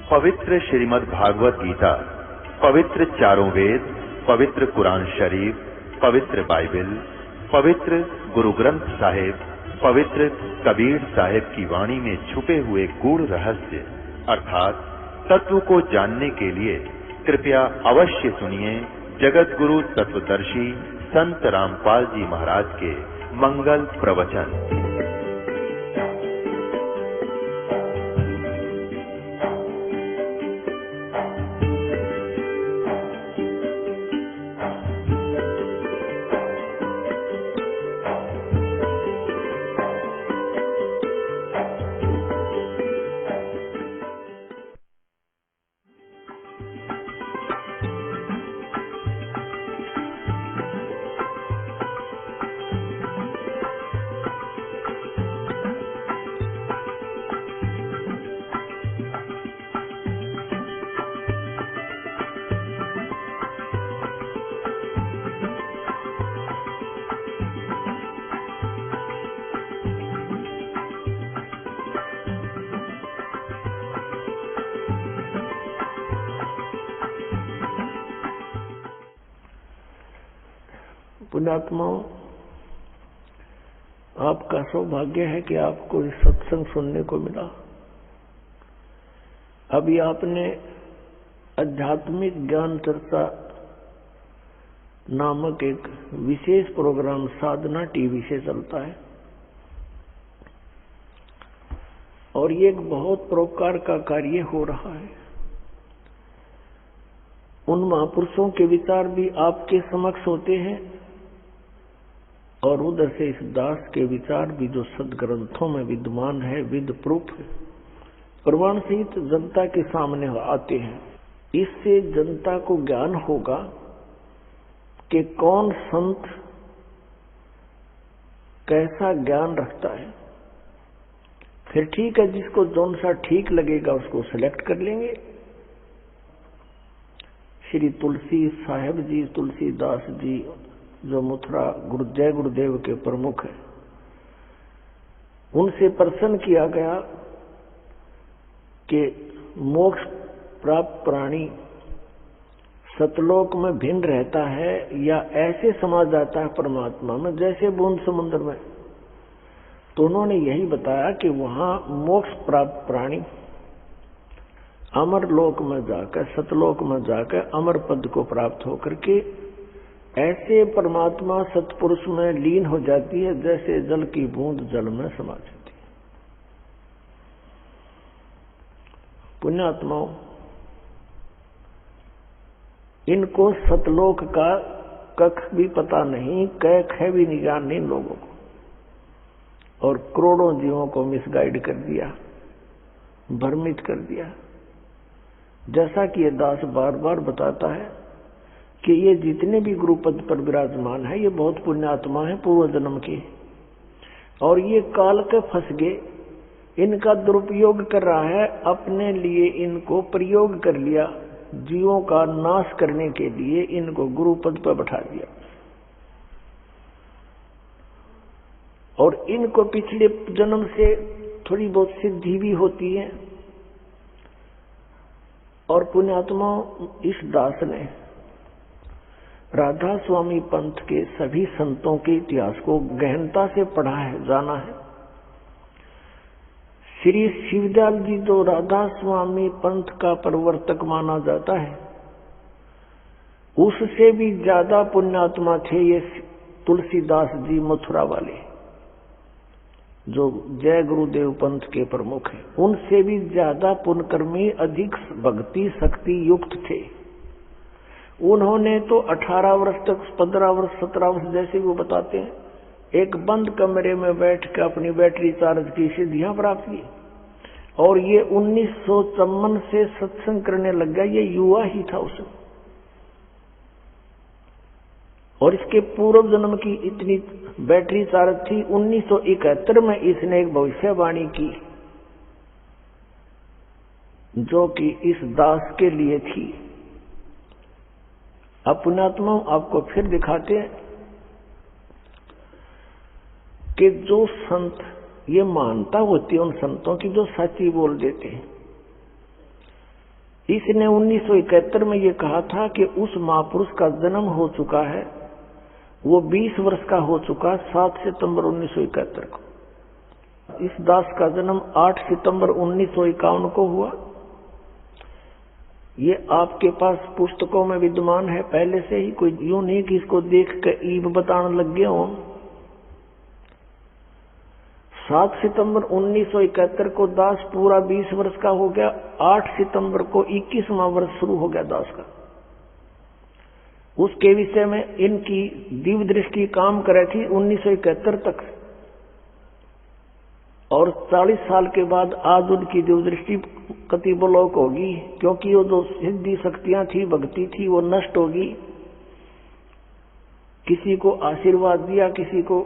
पवित्र श्रीमद् भागवत गीता, पवित्र चारों वेद, पवित्र कुरान शरीफ, पवित्र बाइबल, पवित्र गुरु ग्रंथ साहिब, पवित्र कबीर साहिब की वाणी में छुपे हुए गूढ़ रहस्य अर्थात तत्व को जानने के लिए कृपया अवश्य सुनिए जगत गुरु तत्वदर्शी संत रामपाल जी महाराज के मंगल प्रवचन। पुण्यात्माओं, आपका सौभाग्य है कि आपको इस सत्संग सुनने को मिला। अभी आपने आध्यात्मिक ज्ञान चर्चा नामक एक विशेष प्रोग्राम साधना टीवी से चलता है और ये एक बहुत परोपकार का कार्य हो रहा है। उन महापुरुषों के विचार भी आपके समक्ष होते हैं और उधर से इस दास के विचार भी जो सदग्रंथों में विद्यमान है, विद प्रूफ प्रमाण सहित जनता के सामने आते हैं। इससे जनता को ज्ञान होगा कि कौन संत कैसा ज्ञान रखता है। फिर ठीक है, जिसको जौन सा ठीक लगेगा उसको सिलेक्ट कर लेंगे। श्री तुलसी साहेब जी, तुलसीदास जी जो मथुरा जय गुरुदेव के प्रमुख हैं, उनसे प्रश्न किया गया कि मोक्ष प्राप्त प्राणी सतलोक में भिन्न रहता है या ऐसे समा जाता है परमात्मा में जैसे बूंद समुद्र में। तो उन्होंने यही बताया कि वहां मोक्ष प्राप्त प्राणी अमर लोक में जाकर, सतलोक में जाकर अमर पद को प्राप्त होकर के ऐसे परमात्मा सतपुरुष में लीन हो जाती है जैसे जल की बूंद जल में समा जाती है। पुण्यात्माओं, इनको सतलोक का कख भी पता नहीं, क ख भी नहीं जानने इन लोगों को, और करोड़ों जीवों को मिसगाइड कर दिया, भ्रमित कर दिया। जैसा कि ये दास बार बार बताता है कि ये जितने भी गुरुपद पर विराजमान है ये बहुत पुण्यात्मा है पूर्व जन्म के, और ये काल के फंस गए, इनका दुरुपयोग कर रहा है, अपने लिए इनको प्रयोग कर लिया, जीवों का नाश करने के लिए इनको गुरुपद पर बैठा दिया। और इनको पिछले जन्म से थोड़ी बहुत सिद्धि भी होती है। और पुण्यात्मा, इस दास ने राधा स्वामी पंथ के सभी संतों के इतिहास को गहनता से पढ़ा है, जाना है। श्री शिवदयाल जी जो राधा स्वामी पंथ का प्रवर्तक माना जाता है, उससे भी ज्यादा पुण्यात्मा थे ये तुलसीदास जी मथुरा वाले, जो जय गुरुदेव पंथ के प्रमुख हैं। उनसे भी ज्यादा पुण्यकर्मी, अधिक भक्ति शक्ति युक्त थे। उन्होंने तो 18 वर्ष तक, 15 वर्ष, 17 वर्ष जैसे वो बताते हैं, एक बंद कमरे में बैठ कर अपनी बैटरी चार्ज की सिद्धियां प्राप्त की। और ये 1954 से सत्संग करने लग गया, ये युवा ही था उसमें। और इसके पूर्व जन्म की इतनी बैटरी चार्ज थी, 1971 में इसने एक भविष्यवाणी की जो कि इस दास के लिए थी। अब पुण्यात्मा आपको फिर दिखाते हैं कि जो संत, ये मानता होती है उन संतों की जो सच्ची बोल देते हैं। इसने 1971 में ये कहा था कि उस महापुरुष का जन्म हो चुका है, वो 20 वर्ष का हो चुका 7 सितंबर 1971 को। इस दास का जन्म 8 सितंबर 1951 को हुआ। ये आपके पास पुस्तकों में विद्यमान है पहले से ही, कोई यूं नहीं कि इसको देख कर ईब बताने लग गए हो। 7 सितंबर 1971 को दास पूरा 20 वर्ष का हो गया। 8 सितंबर को 21वां वर्ष शुरू हो गया दास का। उसके विषय में इनकी दिव्य दृष्टि काम करे थी 1971 तक, और 40 साल के बाद आज उनकी दिव्य दृष्टि कति ब्लॉक होगी, क्योंकि वो जो सिद्धि शक्तियां थी, भक्ति थी, वो नष्ट होगी। किसी को आशीर्वाद दिया, किसी को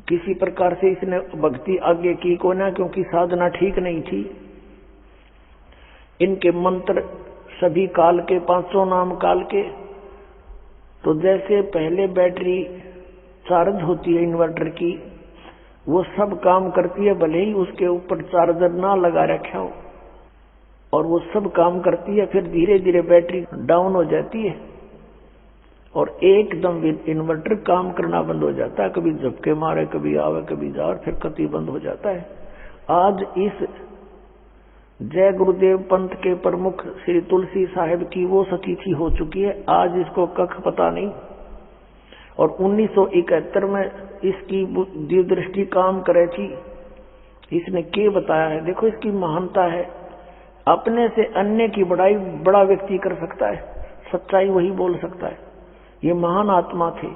किसी प्रकार से इसने भक्ति आगे की को ना, क्योंकि साधना ठीक नहीं थी। इनके मंत्र सभी काल के, 500 नाम काल के। तो जैसे पहले बैटरी चार्ज होती है इन्वर्टर की, वो सब काम करती है, भले ही उसके ऊपर चार्जर ना लगा रखा हो, और वो सब काम करती है। फिर धीरे धीरे बैटरी डाउन हो जाती है और एकदम इन्वर्टर काम करना बंद हो जाता है। कभी झपके मारे, कभी आवे, कभी जा, और फिर कति बंद हो जाता है। आज इस जय गुरुदेव पंथ के प्रमुख श्री तुलसी साहिब की वो सतिथि हो चुकी है। आज इसको कख पता नहीं, और 1971 में इसकी दिव्य दृष्टि काम करे थी। इसने क्या बताया है, देखो इसकी महानता है। अपने से अन्य की बड़ाई बड़ा व्यक्ति कर सकता है, सच्चाई वही बोल सकता है। ये महान आत्मा थे,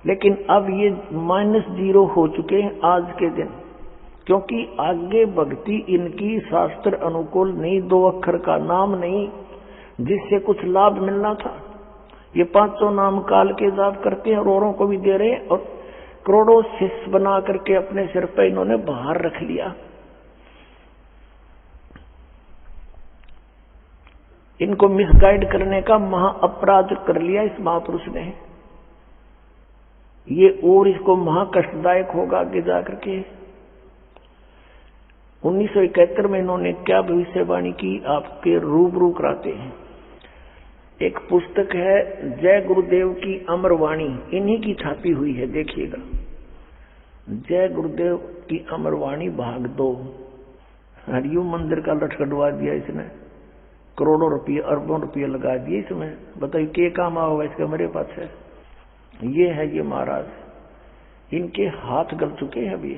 लेकिन अब ये -0 हो चुके हैं आज के दिन, क्योंकि आगे भक्ति इनकी शास्त्र अनुकूल नहीं, 2 अक्षर का नाम नहीं जिससे कुछ लाभ मिलना था। ये 500 नाम काल के जाप करते हैं और औरों को भी दे रहे हैं, और करोड़ों शिष्य बना करके अपने सिर पे इन्होंने बाहर रख लिया। इनको मिसगाइड करने का महा अपराध कर लिया इस महापुरुष ने। ये और इसको महा कष्टदायक होगा आगे जाकर के। 1971 में इन्होंने क्या भविष्यवाणी की, आपके रूबरू कराते हैं। एक पुस्तक है जय गुरुदेव की अमरवाणी, इन्हीं की छापी हुई है, देखिएगा। जय गुरुदेव की अमरवाणी भाग 2। हरिओम मंदिर का लटकटवा दिया इसने, करोड़ों रुपये, अरबों रुपये लगा दिए इसमें। बताइए क्या काम आओगे इसका मेरे पास है। ये है ये महाराज, इनके हाथ गल चुके हैं अभी,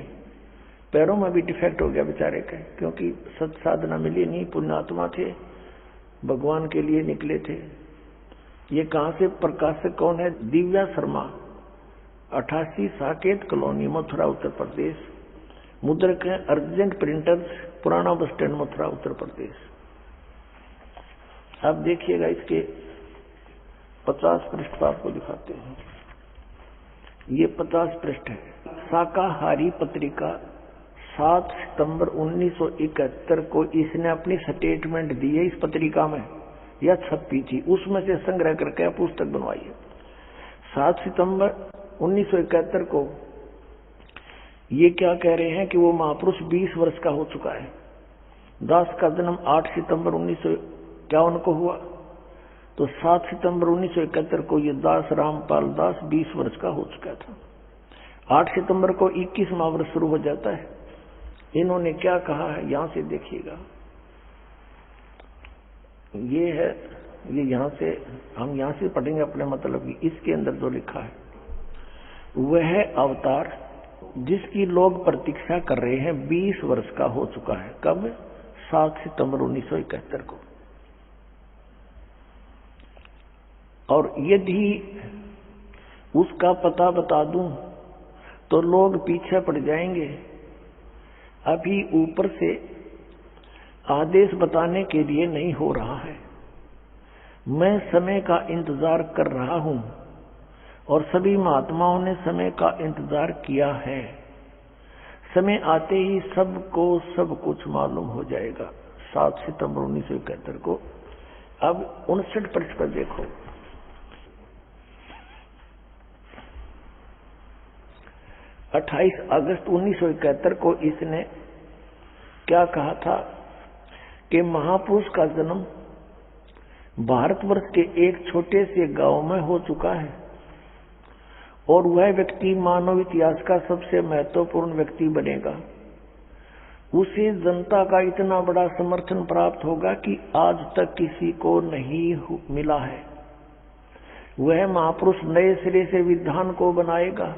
पैरों में भी डिफेक्ट हो गया बेचारे का, क्योंकि सत साधना मिली नहीं। पुण्यात्मा थे, भगवान के लिए निकले थे। ये कहां से प्रकाशक कौन है, दिव्या शर्मा, 88 साकेत कॉलोनी, मथुरा उत्तर प्रदेश। मुद्रक है अर्जेंट प्रिंटर्स, पुराना बस स्टैंड, मथुरा उत्तर प्रदेश। अब देखिएगा इसके 50 पृष्ठ आपको दिखाते हैं। ये 50 पृष्ठ है। शाकाहारी पत्रिका 7 सितंबर 1971 को इसने अपनी स्टेटमेंट दी है। इस पत्रिका में यह छपी थी, उसमें से संग्रह करके पुस्तक बनवाई है। 7 सितंबर 1971 को ये क्या कह रहे हैं कि वो महापुरुष 20 वर्ष का हो चुका है। दास का जन्म 8 सितंबर 1951 को हुआ, तो 7 सितंबर 1971 को ये दास रामपाल दास 20 वर्ष का हो चुका था। 8 सितंबर को 21वां वर्ष शुरू हो जाता है। इन्होंने क्या कहा है यहां से देखिएगा। ये है, ये यहां से हम यहां से पढ़ेंगे अपने मतलब की। इसके अंदर जो लिखा है वह अवतार जिसकी लोग प्रतीक्षा कर रहे हैं 20 वर्ष का हो चुका है। कब? 7 सितंबर 1971 को। और यदि उसका पता बता दूं तो लोग पीछे पड़ जाएंगे। अभी ऊपर से आदेश बताने के लिए नहीं हो रहा है। मैं समय का इंतजार कर रहा हूं और सभी महात्माओं ने समय का इंतजार किया है। समय आते ही सबको सब कुछ मालूम हो जाएगा। 7 सितंबर 1971 को। अब 59 पृष्ठ पर देखो। 28 अगस्त 1971 को इसने क्या कहा था कि महापुरुष का जन्म भारतवर्ष के एक छोटे से गांव में हो चुका है और वह व्यक्ति मानव इतिहास का सबसे महत्वपूर्ण व्यक्ति बनेगा। उसे जनता का इतना बड़ा समर्थन प्राप्त होगा कि आज तक किसी को नहीं मिला है। वह महापुरुष नए सिरे से विधान को बनाएगा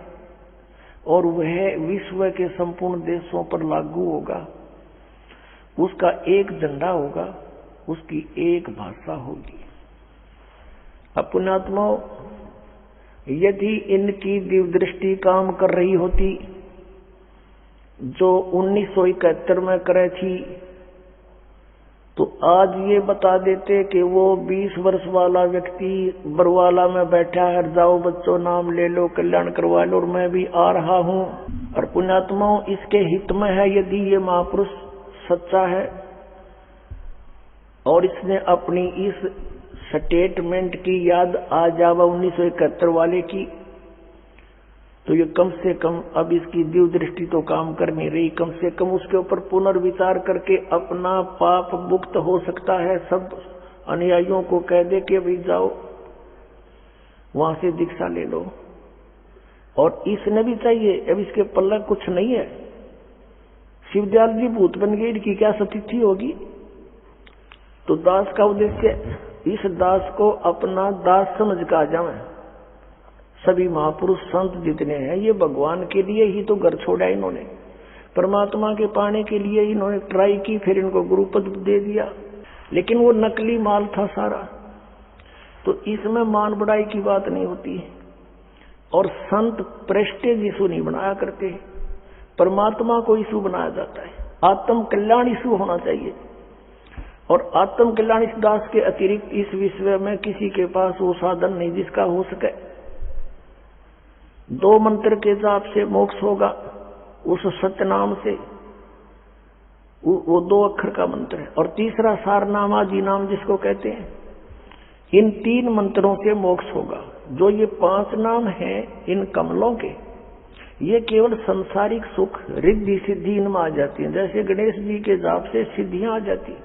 और वह विश्व के संपूर्ण देशों पर लागू होगा। उसका एक झंडा होगा, उसकी एक भाषा होगी। पुण्यात्मा, यदि इनकी दिव्य दृष्टि काम कर रही होती जो 1971 में करे थी, तो आज ये बता देते कि वो 20 वर्ष वाला व्यक्ति बरवाला में बैठा है, जाओ बच्चों नाम ले लो, कल्याण करवा लो और मैं भी आ रहा हूं। और पुण्यात्माओं, इसके हित में है यदि ये महापुरुष सच्चा है और इसने अपनी इस स्टेटमेंट की याद आ जावा 1971 वाले की, तो ये कम से कम अब इसकी दिव्य दृष्टि तो काम कर नहीं रही, कम से कम उसके ऊपर पुनर्विचार करके अपना पाप मुक्त हो सकता है। सब अनुयायियों को कह दे कि भाई जाओ वहां से दीक्षा ले लो। और इसने भी चाहिए, अब इसके पल्ला कुछ नहीं है। शिवदयाल जी भूत बन गए, इनकी क्या स्थिति होगी? तो दास का उद्देश्य इस दास को अपना दास समझ का आ जाए। सभी महापुरुष संत जितने हैं ये भगवान के लिए ही तो घर छोड़ा इन्होंने, परमात्मा के पाने के लिए इन्होंने ट्राई की, फिर इनको गुरुपद दे दिया, लेकिन वो नकली माल था सारा। तो इसमें मान बढ़ाई की बात नहीं होती। और संत प्रेस्टेज इशू नहीं बनाया करते, परमात्मा को इशू बनाया जाता है। आत्म कल्याण इशू होना चाहिए। और आत्म कल्याण इस दास के अतिरिक्त इस विश्व में किसी के पास वो साधन नहीं जिसका हो सके। 2 मंत्र के जाप से मोक्ष होगा, उस सत्य नाम से, वो 2 अक्षर का मंत्र है। और तीसरा सारनाम आदि नाम जिसको कहते हैं, इन 3 मंत्रों से मोक्ष होगा। जो ये 5 नाम हैं इन कमलों के, ये केवल संसारिक सुख रिद्धि सिद्धि इनमें आ जाती है। जैसे गणेश जी के जाप से सिद्धियां आ जाती,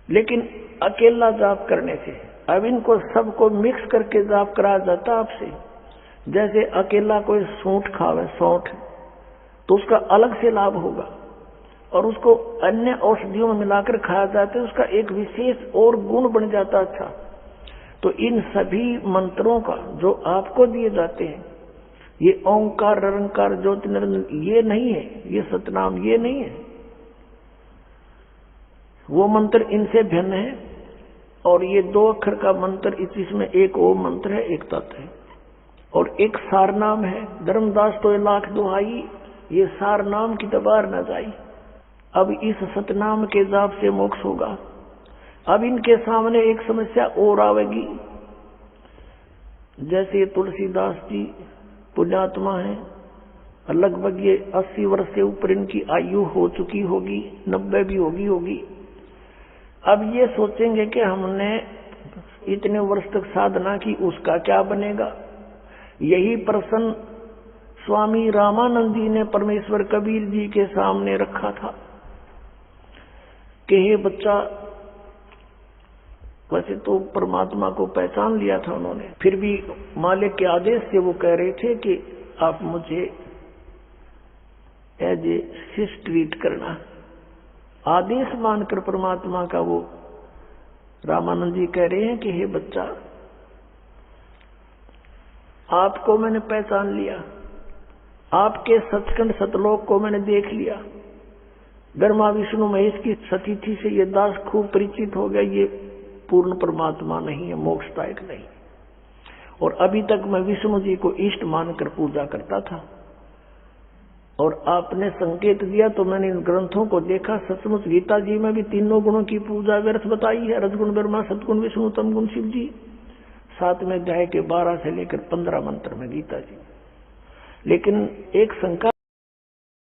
लेकिन अकेला जाप करने से, अब इनको सबको मिक्स करके जाप कराया जाता आपसे। जैसे अकेला कोई सूंठ खावे, सौंठ, तो उसका अलग से लाभ होगा, और उसको अन्य औषधियों में मिलाकर खाया जाता है, उसका एक विशेष और गुण बन जाता। अच्छा, तो इन सभी मंत्रों का जो आपको दिए जाते हैं, ये ओंकार निरंकार ज्योति निरंजन, ये नहीं है, ये सतनाम ये नहीं है। वो मंत्र इनसे भिन्न है। और ये 2 अक्षर का मंत्र, इसमें एक ओम मंत्र है, एक तत् है और एक सार नाम है। धर्मदास तो 1,00,000 दुहाई, ये सार नाम की दबार न जाई। अब इस सतनाम के जाप से मोक्ष होगा। अब इनके सामने एक समस्या और आवेगी। जैसे तुलसीदास जी पुण्यात्मा है, लगभग ये 80 वर्ष से ऊपर इनकी आयु हो चुकी होगी, 90 भी होगी। अब ये सोचेंगे कि हमने इतने वर्ष तक साधना की, उसका क्या बनेगा? यही प्रश्न स्वामी रामानंद जी ने परमेश्वर कबीर जी के सामने रखा था कि हे बच्चा, वैसे तो परमात्मा को पहचान लिया था उन्होंने, फिर भी मालिक के आदेश से वो कह रहे थे कि आप मुझे एज ए शिष्य ट्रीट करना। आदेश मानकर परमात्मा का वो रामानंद जी कह रहे हैं कि हे बच्चा, आपको मैंने पहचान लिया, आपके सचखंड सतलोक को मैंने देख लिया। ब्रह्मा विष्णु महेश की स्थिति से ये दास खूब परिचित हो गया, ये पूर्ण परमात्मा नहीं है, मोक्षदायक नहीं। और अभी तक मैं विष्णु जी को इष्ट मानकर पूजा करता था, और आपने संकेत दिया तो मैंने इन ग्रंथों को देखा। सचमुच गीता जी में भी 3 गुणों की पूजा व्यर्थ बताई है, रजगुण ब्रह्मा, सतगुण विष्णु, तमगुण शिव जी। 7वें अध्याय के 12 से लेकर 15 मंत्र में गीता जी। लेकिन एक शंका